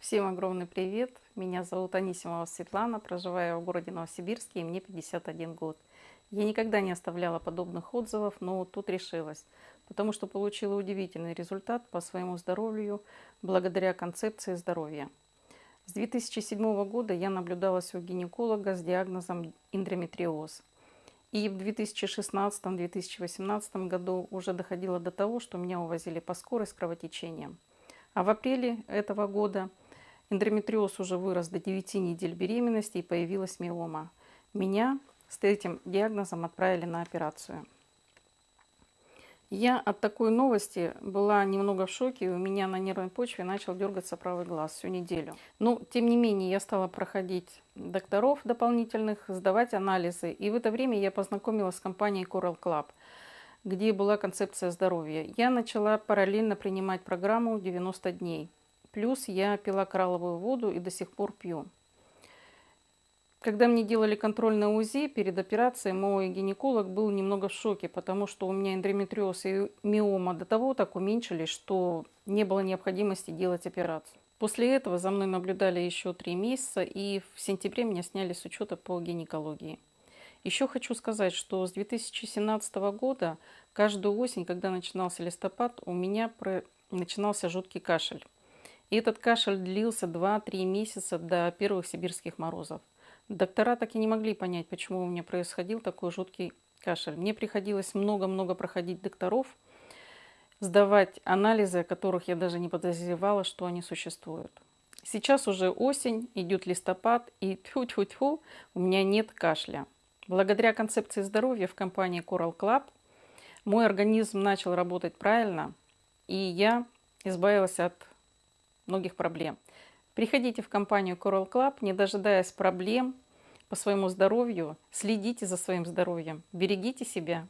Всем огромный привет! Меня зовут Анисимова Светлана, проживаю в городе Новосибирске, и мне 51 год. Я никогда не оставляла подобных отзывов, но вот тут решилась, потому что получила удивительный результат по своему здоровью благодаря концепции здоровья. С 2007 года я наблюдалась у гинеколога с диагнозом эндометриоз. И в 2016-2018 году уже доходило до того, что меня увозили по скорой с кровотечением. А в апреле этого года эндометриоз уже вырос до 9 недель беременности и появилась миома. Меня с этим диагнозом отправили на операцию. Я от такой новости была немного в шоке, и у меня на нервной почве начал дергаться правый глаз всю неделю. Но, тем не менее, я стала проходить докторов дополнительных, сдавать анализы, и в это время я познакомилась с компанией Coral Club, где была концепция здоровья. Я начала параллельно принимать программу 90 дней. Плюс я пила коралловую воду и до сих пор пью. Когда мне делали контрольное УЗИ перед операцией, мой гинеколог был немного в шоке, потому что у меня эндометриоз и миома до того так уменьшились, что не было необходимости делать операцию. После этого за мной наблюдали еще 3 месяца, и в сентябре меня сняли с учета по гинекологии. Еще хочу сказать, что с 2017 года каждую осень, когда начинался листопад, у меня начинался жуткий кашель. И этот кашель длился 2-3 месяца до первых сибирских морозов. Доктора так и не могли понять, почему у меня происходил такой жуткий кашель. Мне приходилось много-много проходить докторов, сдавать анализы, о которых я даже не подозревала, что они существуют. Сейчас уже осень, идет листопад, и тьфу-тьфу-тьфу, у меня нет кашля. Благодаря концепции здоровья в компании Coral Club мой организм начал работать правильно, и я избавилась от многих проблем. Приходите в компанию Coral Club, не дожидаясь проблем по своему здоровью, следите за своим здоровьем, берегите себя.